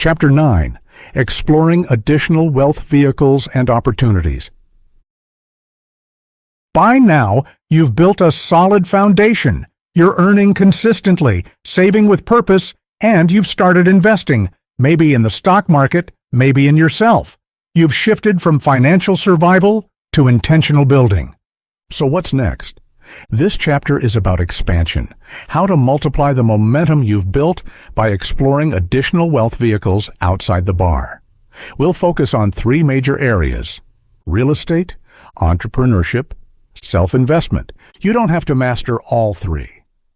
Chapter 9. Exploring Additional Wealth Vehicles and Opportunities. By now, you've built a solid foundation. You're earning consistently, saving with purpose, and you've started investing, maybe in the stock market, maybe in yourself. You've shifted from financial survival to intentional building. So what's next? This chapter is about expansion, how to multiply the momentum you've built by exploring additional wealth vehicles outside the bar. We'll focus on 3 major areas: real estate, entrepreneurship, self-investment. You don't have to master all 3.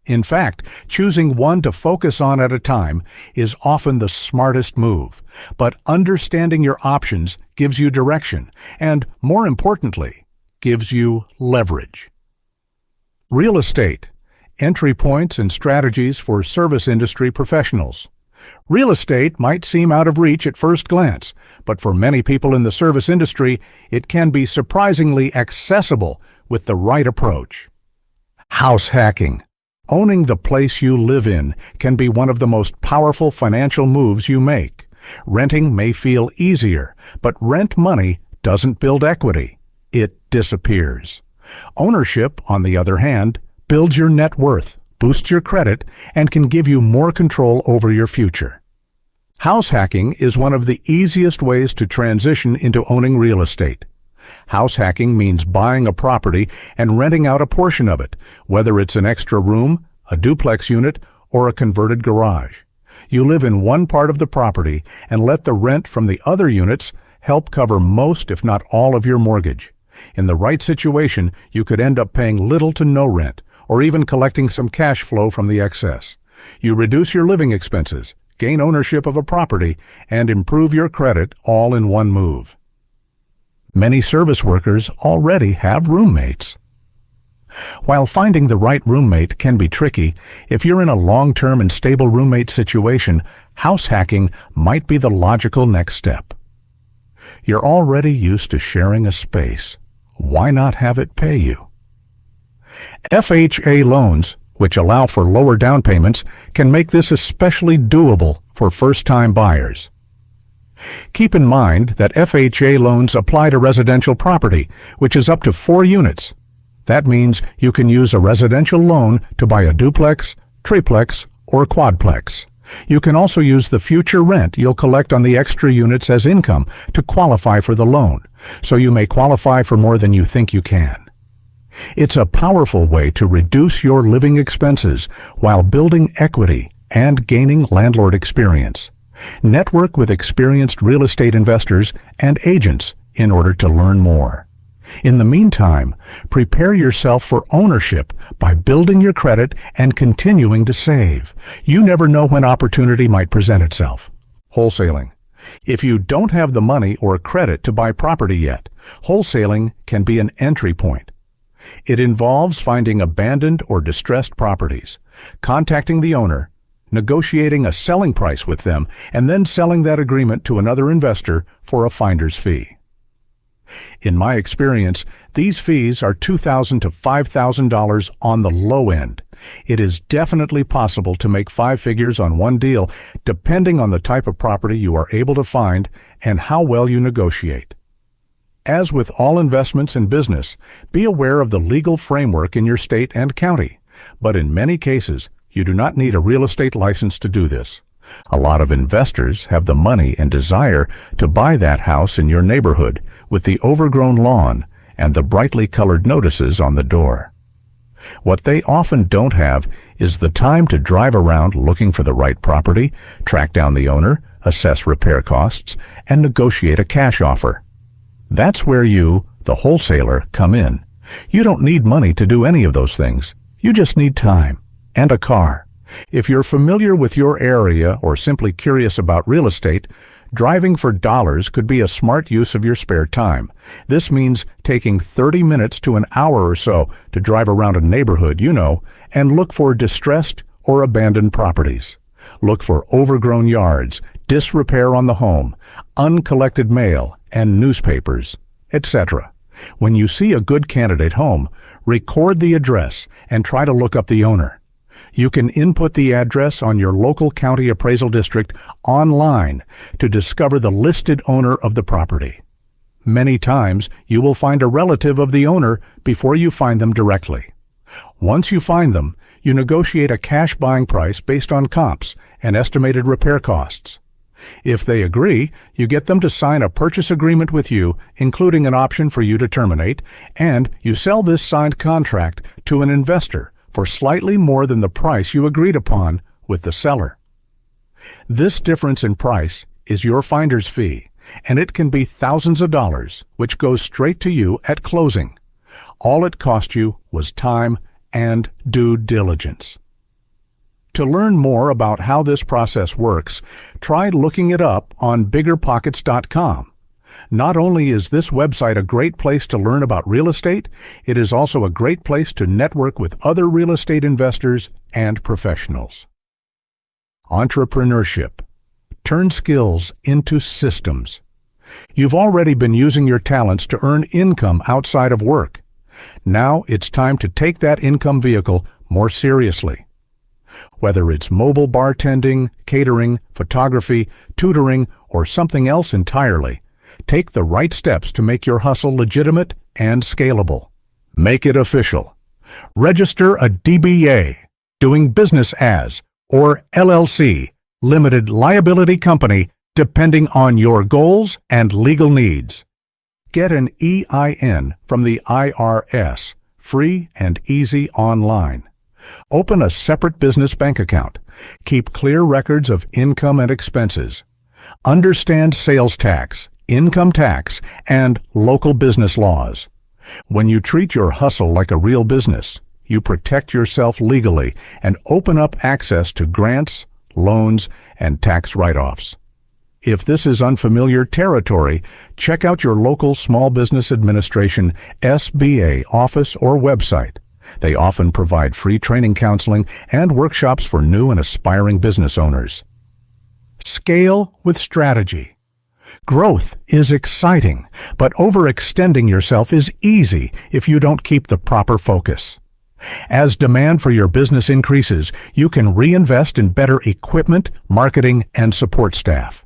In fact, choosing one to focus on at a time is often the smartest move, but understanding your options gives you direction and, more importantly, gives you leverage. Real estate. Entry points and strategies for service industry professionals. Real estate might seem out of reach at first glance, but for many people in the service industry, it can be surprisingly accessible with the right approach. House hacking. Owning the place you live in can be one of the most powerful financial moves you make. Renting may feel easier, but rent money doesn't build equity. It disappears. Ownership, on the other hand, builds your net worth, boosts your credit, and can give you more control over your future. House hacking is one of the easiest ways to transition into owning real estate. House hacking means buying a property and renting out a portion of it, whether it's an extra room, a duplex unit, or a converted garage. You live in one part of the property and let the rent from the other units help cover most, if not all, of your mortgage. In the right situation, you could end up paying little to no rent, or even collecting some cash flow from the excess. You reduce your living expenses, gain ownership of a property, and improve your credit all in one move. Many service workers already have roommates. While finding the right roommate can be tricky, if you're in a long-term and stable roommate situation, house hacking might be the logical next step. You're already used to sharing a space. Why not have it pay you? FHA loans, which allow for lower down payments, can make this especially doable for first-time buyers. Keep in mind that FHA loans apply to residential property, which is up to 4 units. That means you can use a residential loan to buy a duplex, triplex, or quadplex. You can also use the future rent you'll collect on the extra units as income to qualify for the loan, so you may qualify for more than you think you can. It's a powerful way to reduce your living expenses while building equity and gaining landlord experience. Network with experienced real estate investors and agents in order to learn more. In the meantime, prepare yourself for ownership by building your credit and continuing to save. You never know when opportunity might present itself. Wholesaling. If you don't have the money or credit to buy property yet, wholesaling can be an entry point. It involves finding abandoned or distressed properties, contacting the owner, negotiating a selling price with them, and then selling that agreement to another investor for a finder's fee. In my experience, these fees are $2,000 to $5,000 on the low end. It is definitely possible to make 5 figures on one deal, depending on the type of property you are able to find and how well you negotiate. As with all investments in business, be aware of the legal framework in your state and county, but in many cases, you do not need a real estate license to do this. A lot of investors have the money and desire to buy that house in your neighborhood with the overgrown lawn and the brightly colored notices on the door. What they often don't have is the time to drive around looking for the right property, track down the owner, assess repair costs, and negotiate a cash offer. That's where you, the wholesaler, come in. You don't need money to do any of those things. You just need time and a car. If you're familiar with your area or simply curious about real estate, driving for dollars could be a smart use of your spare time. This means taking 30 minutes to an hour or so to drive around a neighborhood you know and look for distressed or abandoned properties. Look for overgrown yards, disrepair on the home, uncollected mail, and newspapers, etc. When you see a good candidate home, record the address and try to look up the owner. You can input the address on your local county appraisal district online to discover the listed owner of the property. Many times, you will find a relative of the owner before you find them directly. Once you find them, you negotiate a cash buying price based on comps and estimated repair costs. If they agree, you get them to sign a purchase agreement with you, including an option for you to terminate, and you sell this signed contract to an investor for slightly more than the price you agreed upon with the seller. This difference in price is your finder's fee, and it can be thousands of dollars, which goes straight to you at closing. All it cost you was time and due diligence. To learn more about how this process works, try looking it up on biggerpockets.com. Not only is this website a great place to learn about real estate, it is also a great place to network with other real estate investors and professionals. Entrepreneurship. Turn skills into systems. You've already been using your talents to earn income outside of work. Now it's time to take that income vehicle more seriously. Whether it's mobile bartending, catering, photography, tutoring, or something else entirely, take the right steps to make your hustle legitimate and scalable. Make it official. Register a DBA, doing business as, or LLC, limited liability company, depending on your goals and legal needs. Get an EIN from the IRS, free and easy online. Open a separate business bank account. Keep clear records of income and expenses. Understand sales tax, income tax, and local business laws. When you treat your hustle like a real business, you protect yourself legally and open up access to grants, loans, and tax write-offs. If this is unfamiliar territory, check out your local Small Business Administration SBA office or website. They often provide free training counseling and workshops for new and aspiring business owners. Scale with strategy. Growth is exciting, but overextending yourself is easy if you don't keep the proper focus. As demand for your business increases, you can reinvest in better equipment, marketing, and support staff.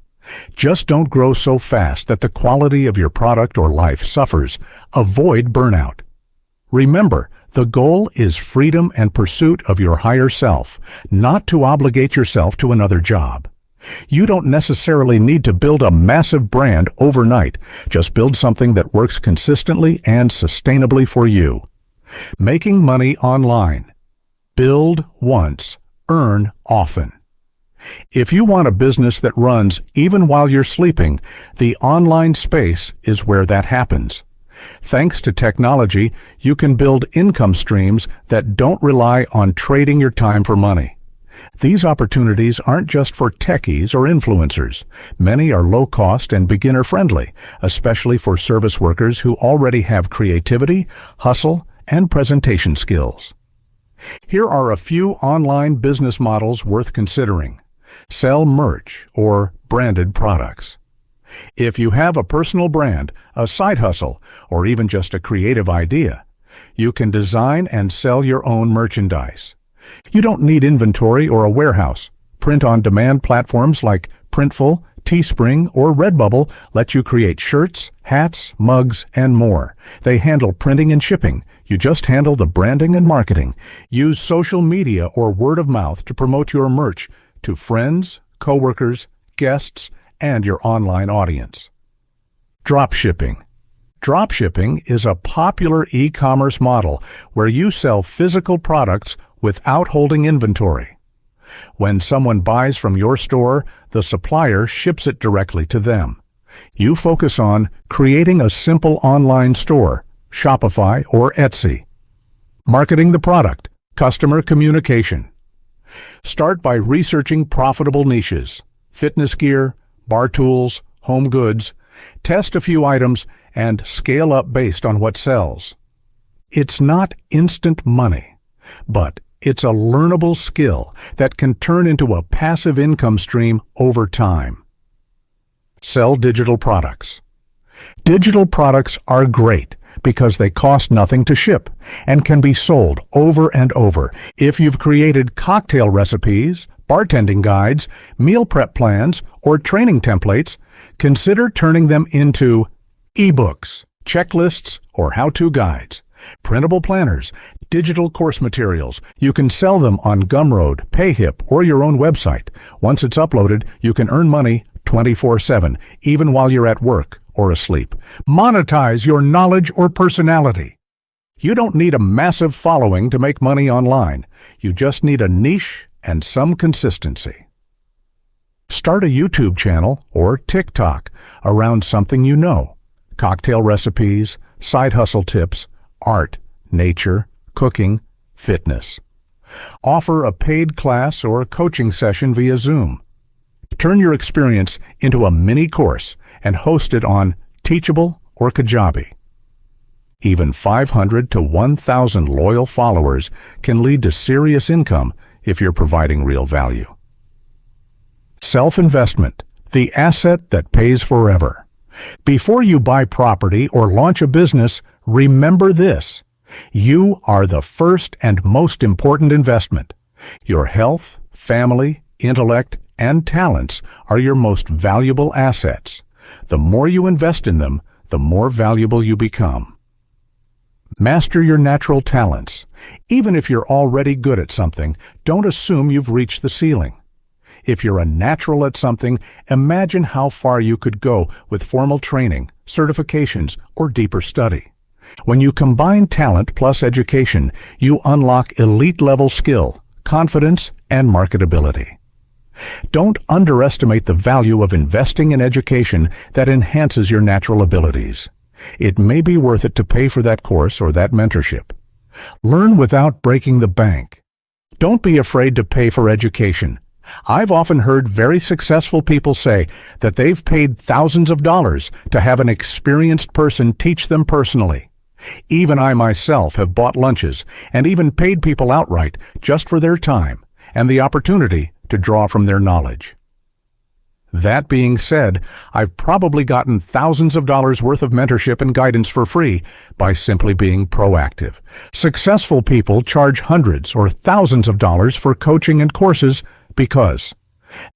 Just don't grow so fast that the quality of your product or life suffers. Avoid burnout. Remember, the goal is freedom and pursuit of your higher self, not to obligate yourself to another job. You don't necessarily need to build a massive brand overnight. Just build something that works consistently and sustainably for you. Making money online. Build once, earn often. If you want a business that runs even while you're sleeping, the online space is where that happens. Thanks to technology, you can build income streams that don't rely on trading your time for money. These opportunities aren't just for techies or influencers. Many are low-cost and beginner-friendly, especially for service workers who already have creativity, hustle, and presentation skills. Here are a few online business models worth considering. Sell merch or branded products. If you have a personal brand, a side hustle, or even just a creative idea, you can design and sell your own merchandise. You don't need inventory or a warehouse. Print-on-demand platforms like Printful, Teespring, or Redbubble let you create shirts, hats, mugs, and more. They handle printing and shipping. You just handle the branding and marketing. Use social media or word of mouth to promote your merch to friends, coworkers, guests, and your online audience. Dropshipping. Dropshipping is a popular e-commerce model where you sell physical products without holding inventory. When someone buys from your store, the supplier ships it directly to them. You focus on creating a simple online store, Shopify or Etsy. Marketing the product, customer communication. Start by researching profitable niches, fitness gear, bar tools, home goods. Test a few items and scale up based on what sells. It's not instant money, but it's a learnable skill that can turn into a passive income stream over time. Sell digital products. Digital products are great because they cost nothing to ship and can be sold over and over. If you've created cocktail recipes, bartending guides, meal prep plans, or training templates, consider turning them into ebooks, checklists, or how-to guides, printable planners, digital course materials. You can sell them on Gumroad, Payhip, or your own website. Once it's uploaded, you can earn money 24/7, even while you're at work or asleep. Monetize your knowledge or personality. You don't need a massive following to make money online. You just need a niche and some consistency. Start a YouTube channel or TikTok around something you know: cocktail recipes, side hustle tips, art, nature, cooking, fitness. Offer a paid class or coaching session via Zoom. Turn your experience into a mini course and host it on Teachable or Kajabi. Even 500 to 1,000 loyal followers can lead to serious income if you're providing real value. Self-investment, the asset that pays forever. Before you buy property or launch a business, remember this: you are the first and most important investment. Your health, family, intellect, and talents are your most valuable assets. The more you invest in them, the more valuable you become. Master your natural talents. Even if you're already good at something, don't assume you've reached the ceiling. If you're a natural at something, imagine how far you could go with formal training, certifications, or deeper study. When you combine talent plus education, you unlock elite-level skill, confidence, and marketability. Don't underestimate the value of investing in education that enhances your natural abilities. It may be worth it to pay for that course or that mentorship. Learn without breaking the bank. Don't be afraid to pay for education. I've often heard very successful people say that they've paid thousands of dollars to have an experienced person teach them personally. Even I myself have bought lunches and even paid people outright just for their time and the opportunity to draw from their knowledge. That being said, I've probably gotten thousands of dollars worth of mentorship and guidance for free by simply being proactive. Successful people charge hundreds or thousands of dollars for coaching and courses because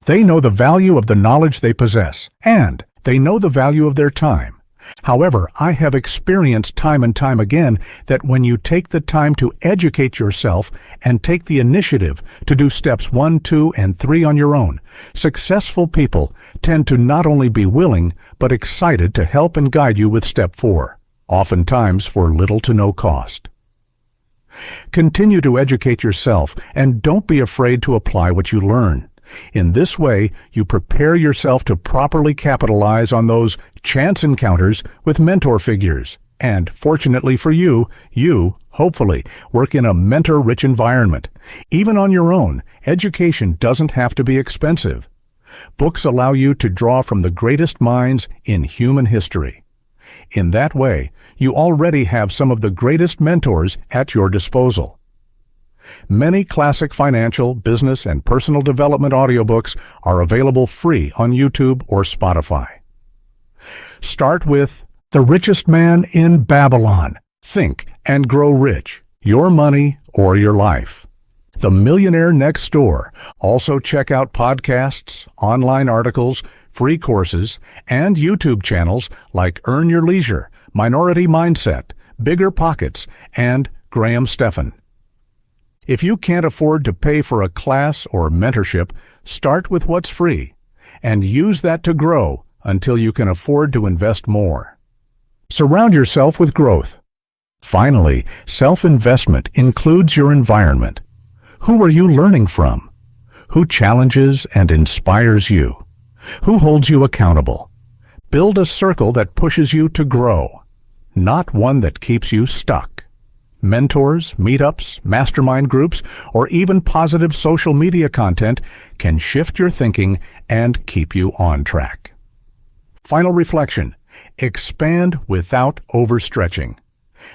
they know the value of the knowledge they possess and they know the value of their time. However, I have experienced time and time again that when you take the time to educate yourself and take the initiative to do steps 1, 2, and 3 on your own, successful people tend to not only be willing, but excited to help and guide you with step 4, oftentimes for little to no cost. Continue to educate yourself and don't be afraid to apply what you learn. In this way, you prepare yourself to properly capitalize on those chance encounters with mentor figures. And fortunately for you, hopefully, work in a mentor-rich environment. Even on your own, education doesn't have to be expensive. Books allow you to draw from the greatest minds in human history. In that way, you already have some of the greatest mentors at your disposal. Many classic financial, business, and personal development audiobooks are available free on YouTube or Spotify. Start with The Richest Man in Babylon. Think and Grow Rich. Your Money or Your Life. The Millionaire Next Door. Also check out podcasts, online articles, free courses, and YouTube channels like Earn Your Leisure, Minority Mindset, Bigger Pockets, and Graham Stephan. If you can't afford to pay for a class or mentorship, start with what's free and use that to grow until you can afford to invest more. Surround yourself with growth. Finally, self-investment includes your environment. Who are you learning from? Who challenges and inspires you? Who holds you accountable? Build a circle that pushes you to grow, not one that keeps you stuck. Mentors, meetups, mastermind groups, or even positive social media content can shift your thinking and keep you on track. Final reflection: expand without overstretching.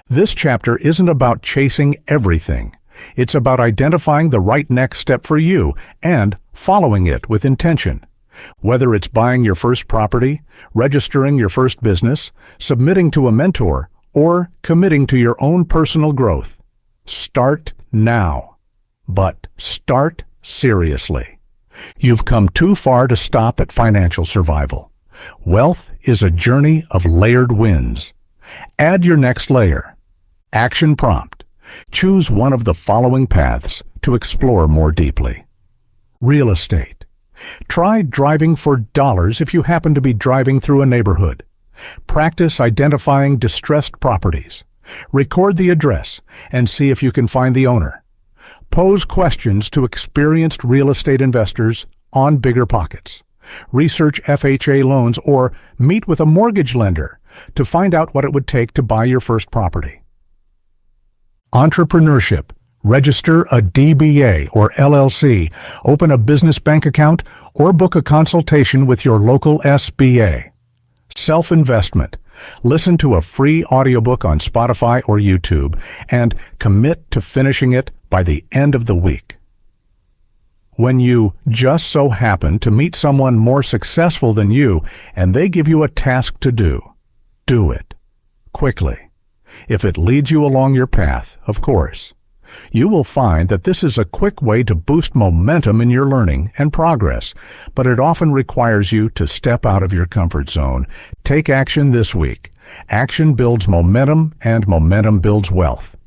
This chapter isn't about chasing everything. It's about identifying the right next step for you and following it with intention. Whether it's buying your first property, registering your first business, submitting to a mentor, or committing to your own personal growth, start now. But start seriously. You've come too far to stop at financial survival. Wealth is a journey of layered wins. Add your next layer. Action prompt. Choose one of the following paths to explore more deeply. Real estate. Try driving for dollars if you happen to be driving through a neighborhood. Practice identifying distressed properties. Record the address and see if you can find the owner. Pose questions to experienced real estate investors on BiggerPockets. Research FHA loans or meet with a mortgage lender to find out what it would take to buy your first property. Entrepreneurship. Register a DBA or LLC, open a business bank account, or book a consultation with your local SBA. Self-investment. Listen to a free audiobook on Spotify or YouTube and commit to finishing it by the end of the week. When you just so happen to meet someone more successful than you and they give you a task to do it quickly. If it leads you along your path, of course. You will find that this is a quick way to boost momentum in your learning and progress, but it often requires you to step out of your comfort zone. Take action this week. Action builds momentum, and momentum builds wealth.